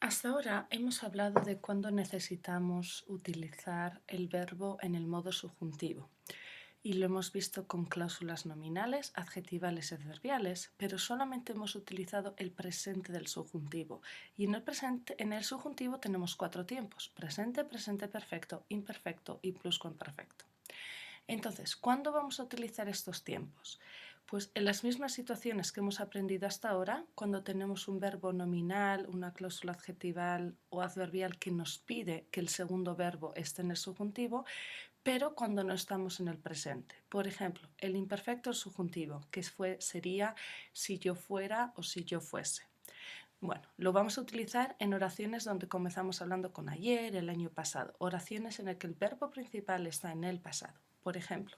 Hasta ahora hemos hablado de cuándo necesitamos utilizar el verbo en el modo subjuntivo y lo hemos visto con cláusulas nominales, adjetivales y adverbiales, pero solamente hemos utilizado el presente del subjuntivo y en el subjuntivo tenemos cuatro tiempos: presente, presente perfecto, imperfecto y pluscuamperfecto. Entonces, ¿cuándo vamos a utilizar estos tiempos? Pues en las mismas situaciones que hemos aprendido hasta ahora, cuando tenemos un verbo nominal, una cláusula adjetival o adverbial que nos pide que el segundo verbo esté en el subjuntivo, pero cuando no estamos en el presente. Por ejemplo, el imperfecto subjuntivo, que sería si yo fuera o si yo fuese. Bueno, lo vamos a utilizar en oraciones donde comenzamos hablando con ayer, el año pasado, oraciones en las que el verbo principal está en el pasado. Por ejemplo,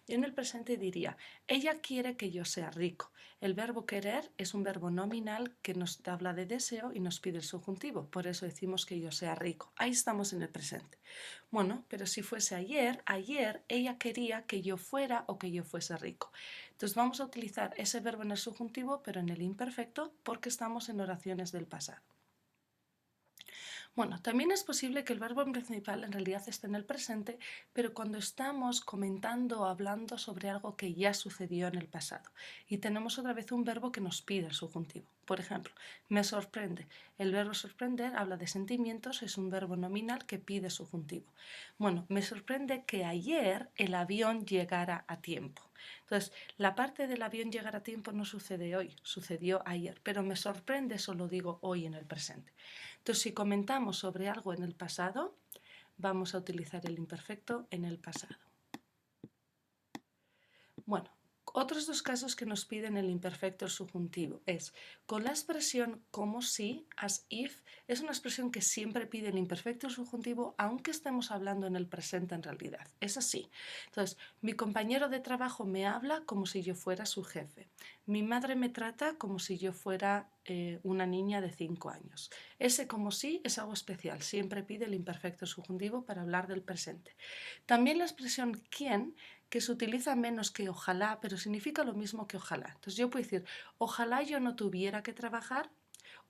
yo en el presente diría: ella quiere que yo sea rico. El verbo querer es un verbo nominal que nos habla de deseo y nos pide el subjuntivo, por eso decimos que yo sea rico. Ahí estamos en el presente. Bueno, pero si fuese ayer ella quería que yo fuera o que yo fuese rico. Entonces vamos a utilizar ese verbo en el subjuntivo, pero en el imperfecto, porque estamos en oraciones del pasado. Bueno, también es posible que el verbo principal en realidad esté en el presente, pero cuando estamos comentando o hablando sobre algo que ya sucedió en el pasado y tenemos otra vez un verbo que nos pide el subjuntivo. Por ejemplo, me sorprende. El verbo sorprender habla de sentimientos, es un verbo nominal que pide subjuntivo. Bueno, me sorprende que ayer el avión llegara a tiempo. Entonces, la parte del avión llegar a tiempo no sucede hoy, sucedió ayer, pero me sorprende, eso lo digo hoy en el presente. Entonces, si comentamos sobre algo en el pasado, vamos a utilizar el imperfecto en el pasado. Bueno, otros dos casos que nos piden el imperfecto subjuntivo es con la expresión como si, as if, es una expresión que siempre pide el imperfecto subjuntivo aunque estemos hablando en el presente en realidad. Es así. Entonces, mi compañero de trabajo me habla como si yo fuera su jefe. Mi madre me trata como si yo fuera una niña de 5 años. Ese como si es algo especial, siempre pide el imperfecto subjuntivo para hablar del presente. También la expresión quién, que se utiliza menos que ojalá, pero significa lo mismo que ojalá. Entonces yo puedo decir: ojalá yo no tuviera que trabajar,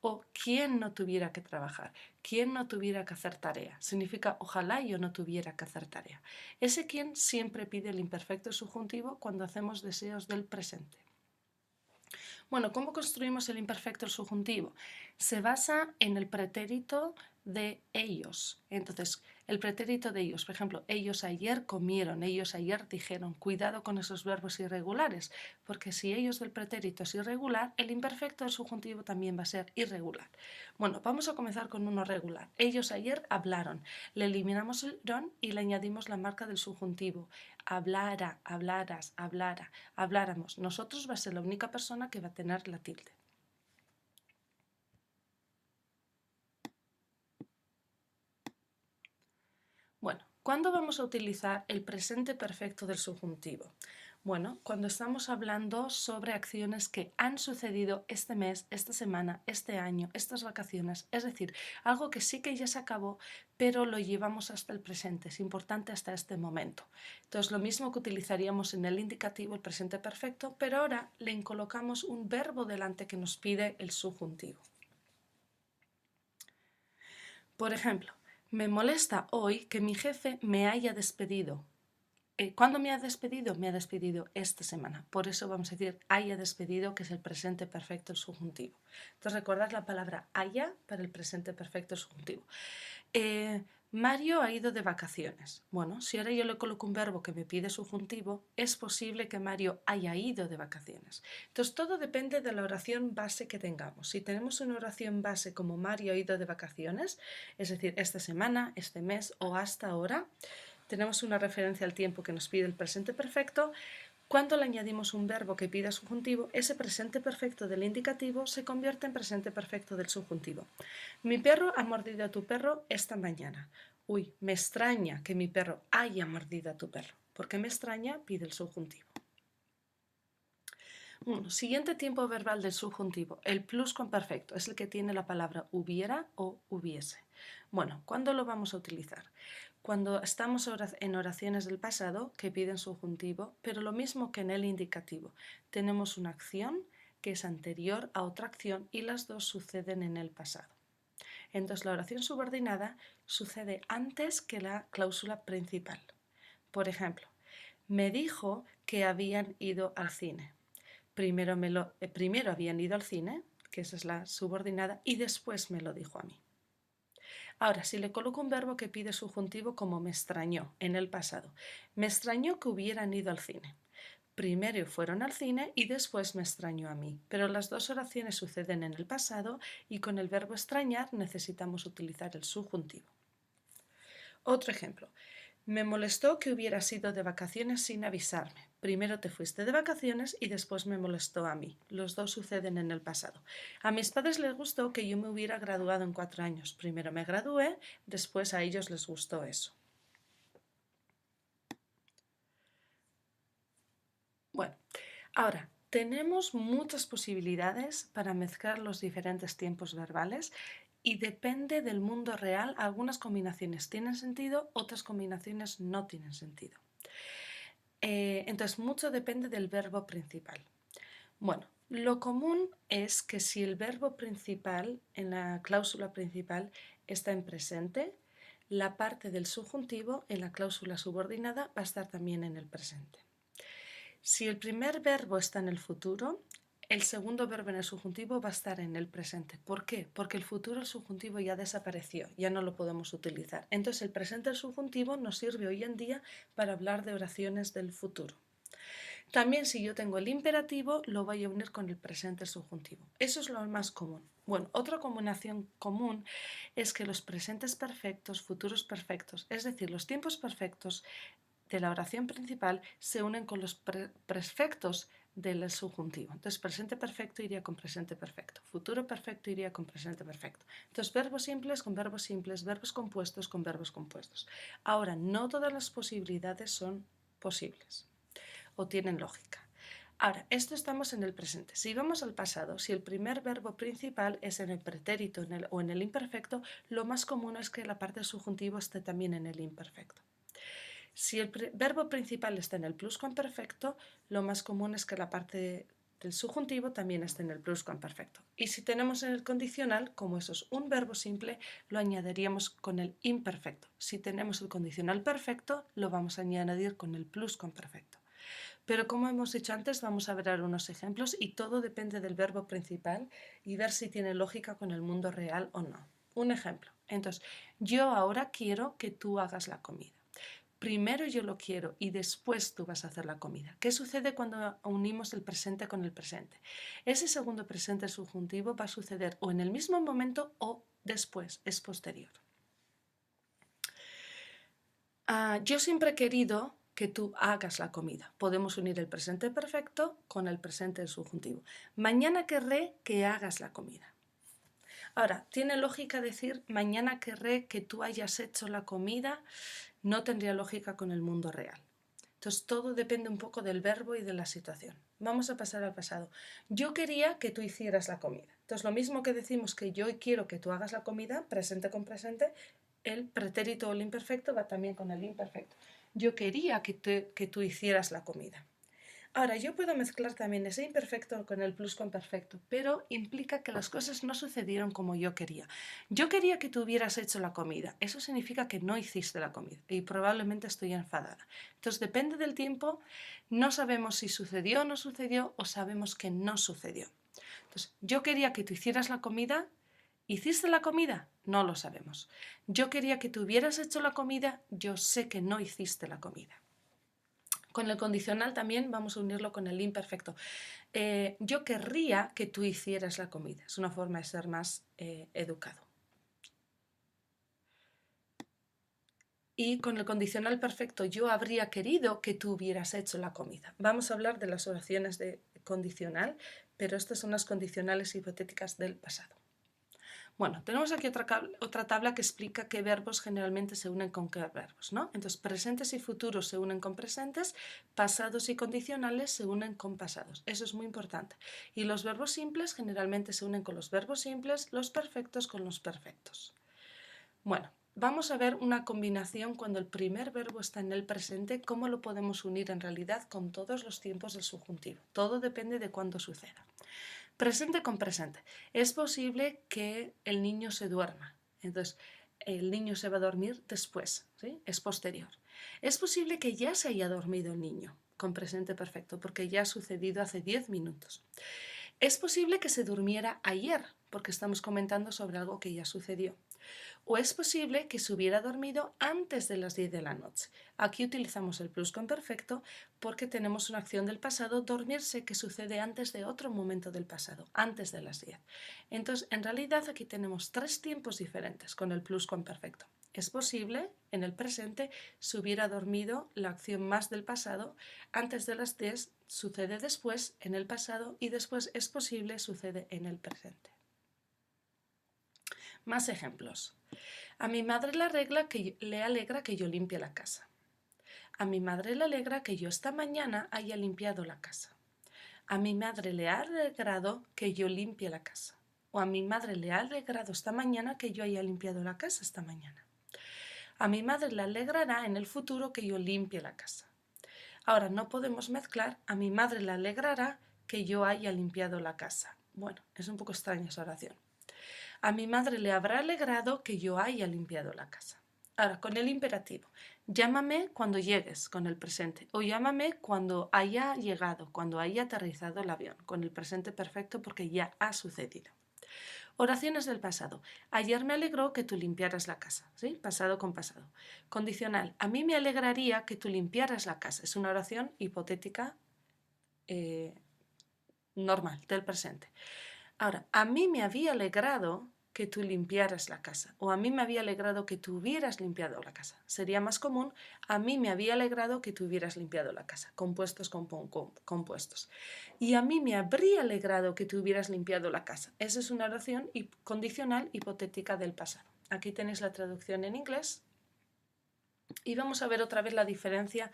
o quién no tuviera que trabajar, quién no tuviera que hacer tarea. Significa ojalá yo no tuviera que hacer tarea. Ese quién siempre pide el imperfecto subjuntivo cuando hacemos deseos del presente. Bueno, ¿cómo construimos el imperfecto subjuntivo? Se basa en el pretérito de ellos. Entonces, el pretérito de ellos, por ejemplo, ellos ayer comieron, ellos ayer dijeron. Cuidado con esos verbos irregulares, porque si ellos del pretérito es irregular, el imperfecto del subjuntivo también va a ser irregular. Bueno, vamos a comenzar con uno regular. Ellos ayer hablaron. Le eliminamos el ron y le añadimos la marca del subjuntivo. Hablara, hablaras, hablara, habláramos. Nosotros va a ser la única persona que va a tener la tilde. Bueno, ¿cuándo vamos a utilizar el presente perfecto del subjuntivo? Bueno, cuando estamos hablando sobre acciones que han sucedido este mes, esta semana, este año, estas vacaciones, es decir, algo que sí que ya se acabó, pero lo llevamos hasta el presente, es importante hasta este momento. Entonces, lo mismo que utilizaríamos en el indicativo, el presente perfecto, pero ahora le colocamos un verbo delante que nos pide el subjuntivo. Por ejemplo, me molesta hoy que mi jefe me haya despedido. ¿Cuándo me ha despedido? Me ha despedido esta semana. Por eso vamos a decir haya despedido, que es el presente perfecto subjuntivo. Entonces recordad la palabra haya para el presente perfecto subjuntivo. Mario ha ido de vacaciones. Bueno, si ahora yo le coloco un verbo que me pide subjuntivo, es posible que Mario haya ido de vacaciones. Entonces todo depende de la oración base que tengamos. Si tenemos una oración base como Mario ha ido de vacaciones, es decir, esta semana, este mes o hasta ahora, tenemos una referencia al tiempo que nos pide el presente perfecto. Cuando le añadimos un verbo que pida subjuntivo, ese presente perfecto del indicativo se convierte en presente perfecto del subjuntivo. Mi perro ha mordido a tu perro esta mañana. Uy, me extraña que mi perro haya mordido a tu perro. ¿Por qué me extraña? Pide el subjuntivo. Bueno, siguiente tiempo verbal del subjuntivo, el pluscuamperfecto, es el que tiene la palabra hubiera o hubiese. Bueno, ¿cuándo lo vamos a utilizar? Cuando estamos en oraciones del pasado que piden subjuntivo, pero lo mismo que en el indicativo. Tenemos una acción que es anterior a otra acción y las dos suceden en el pasado. Entonces la oración subordinada sucede antes que la cláusula principal. Por ejemplo, me dijo que habían ido al cine. Primero habían ido al cine, que esa es la subordinada, y después me lo dijo a mí. Ahora, si le coloco un verbo que pide subjuntivo como me extrañó en el pasado, me extrañó que hubieran ido al cine. Primero fueron al cine y después me extrañó a mí, pero las dos oraciones suceden en el pasado y con el verbo extrañar necesitamos utilizar el subjuntivo. Otro ejemplo. Me molestó que hubieras ido de vacaciones sin avisarme. Primero te fuiste de vacaciones y después me molestó a mí. Los dos suceden en el pasado. A mis padres les gustó que yo me hubiera graduado en 4 años. Primero me gradué, después a ellos les gustó eso. Bueno, ahora tenemos muchas posibilidades para mezclar los diferentes tiempos verbales y depende del mundo real. Algunas combinaciones tienen sentido, otras combinaciones no tienen sentido. Entonces, mucho depende del verbo principal. Bueno, lo común es que si el verbo principal, en la cláusula principal, está en presente, la parte del subjuntivo en la cláusula subordinada va a estar también en el presente. Si el primer verbo está en el futuro, el segundo verbo en el subjuntivo va a estar en el presente. ¿Por qué? Porque el futuro, el subjuntivo ya desapareció, ya no lo podemos utilizar. Entonces el presente, el subjuntivo nos sirve hoy en día para hablar de oraciones del futuro. También si yo tengo el imperativo, lo voy a unir con el presente, el subjuntivo. Eso es lo más común. Bueno, otra combinación común es que los presentes perfectos, futuros perfectos, es decir, los tiempos perfectos de la oración principal se unen con los perfectos del subjuntivo. Entonces, presente perfecto iría con presente perfecto, futuro perfecto iría con presente perfecto. Entonces, verbos simples con verbos simples, verbos compuestos con verbos compuestos. Ahora, no todas las posibilidades son posibles o tienen lógica. Ahora, esto estamos en el presente. Si vamos al pasado, si el primer verbo principal es en el pretérito o en el imperfecto, lo más común es que la parte del subjuntivo esté también en el imperfecto. Si el verbo principal está en el pluscuamperfecto, lo más común es que la parte del subjuntivo también esté en el pluscuamperfecto. Y si tenemos en el condicional, como eso es un verbo simple, lo añadiríamos con el imperfecto. Si tenemos el condicional perfecto, lo vamos a añadir con el pluscuamperfecto. Pero como hemos dicho antes, vamos a ver algunos ejemplos y todo depende del verbo principal y ver si tiene lógica con el mundo real o no. Un ejemplo. Entonces, yo ahora quiero que tú hagas la comida. Primero yo lo quiero y después tú vas a hacer la comida. ¿Qué sucede cuando unimos el presente con el presente? Ese segundo presente subjuntivo va a suceder o en el mismo momento o después, es posterior. Yo siempre he querido que tú hagas la comida. Podemos unir el presente perfecto con el presente del subjuntivo. Mañana querré que hagas la comida. Ahora, ¿tiene lógica decir mañana querré que tú hayas hecho la comida? No tendría lógica con el mundo real. Entonces, todo depende un poco del verbo y de la situación. Vamos a pasar al pasado. Yo quería que tú hicieras la comida. Entonces, lo mismo que decimos que yo quiero que tú hagas la comida, presente con presente, el pretérito o el imperfecto va también con el imperfecto. Yo quería que tú hicieras la comida. Ahora, yo puedo mezclar también ese imperfecto con el pluscuamperfecto, pero implica que las cosas no sucedieron como yo quería. Yo quería que tú hubieras hecho la comida. Eso significa que no hiciste la comida y probablemente estoy enfadada. Entonces, depende del tiempo, no sabemos si sucedió o no sucedió o sabemos que no sucedió. Entonces, yo quería que tú hicieras la comida. ¿Hiciste la comida? No lo sabemos. Yo quería que tú hubieras hecho la comida. Yo sé que no hiciste la comida. Con el condicional también vamos a unirlo con el imperfecto. Yo querría que tú hicieras la comida. Es una forma de ser más educado. Y con el condicional perfecto, yo habría querido que tú hubieras hecho la comida. Vamos a hablar de las oraciones de condicional, pero estas son las condicionales hipotéticas del pasado. Bueno, tenemos aquí otra tabla que explica qué verbos generalmente se unen con qué verbos, ¿no? Entonces, presentes y futuros se unen con presentes, pasados y condicionales se unen con pasados. Eso es muy importante. Y los verbos simples generalmente se unen con los verbos simples, los perfectos con los perfectos. Bueno, vamos a ver una combinación cuando el primer verbo está en el presente, cómo lo podemos unir en realidad con todos los tiempos del subjuntivo. Todo depende de cuándo suceda. Presente con presente. Es posible que el niño se duerma. Entonces, el niño se va a dormir después, ¿sí? Es posterior. Es posible que ya se haya dormido el niño con presente perfecto, porque ya ha sucedido hace 10 minutos. Es posible que se durmiera ayer, porque estamos comentando sobre algo que ya sucedió. O es posible que se hubiera dormido antes de las 10 de la noche. Aquí utilizamos el pluscuamperfecto porque tenemos una acción del pasado, dormirse, que sucede antes de otro momento del pasado, antes de las 10. Entonces, en realidad aquí tenemos 3 tiempos diferentes con el pluscuamperfecto. Es posible, en el presente, se hubiera dormido la acción más del pasado, antes de las 10 sucede después, en el pasado, y después es posible, sucede en el presente. Más ejemplos. A mi madre le alegra que yo limpie la casa. A mi madre le alegra que yo esta mañana haya limpiado la casa. A mi madre le ha alegrado que yo limpie la casa. O a mi madre le ha alegrado esta mañana que yo haya limpiado la casa esta mañana. A mi madre le alegrará en el futuro que yo limpie la casa. Ahora, no podemos mezclar a mi madre le alegrará que yo haya limpiado la casa. Bueno, es un poco extraña esa oración. A mi madre le habrá alegrado que yo haya limpiado la casa. Ahora, con el imperativo, llámame cuando llegues, con el presente, o llámame cuando haya llegado, cuando haya aterrizado el avión, con el presente perfecto porque ya ha sucedido. Oraciones del pasado. Ayer me alegró que tú limpiaras la casa, ¿sí? Pasado con pasado. Condicional. A mí me alegraría que tú limpiaras la casa. Es una oración hipotética normal, del presente. Ahora, a mí me había alegrado que tú limpiaras la casa, o a mí me había alegrado que tú hubieras limpiado la casa. Sería más común, a mí me había alegrado que tú hubieras limpiado la casa, compuestos con compuestos. Y a mí me habría alegrado que tú hubieras limpiado la casa. Esa es una oración condicional hipotética del pasado. Aquí tenéis la traducción en inglés. Y vamos a ver otra vez la diferencia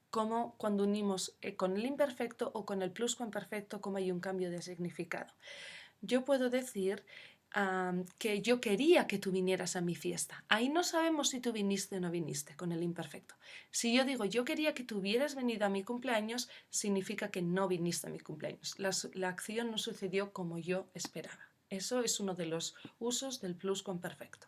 como cuando unimos con el imperfecto o con el pluscuamperfecto, como hay un cambio de significado. Yo puedo decir que yo quería que tú vinieras a mi fiesta. Ahí no sabemos si tú viniste o no viniste con el imperfecto. Si yo digo yo quería que tú hubieras venido a mi cumpleaños, significa que no viniste a mi cumpleaños. La acción no sucedió como yo esperaba. Eso es uno de los usos del pluscuamperfecto.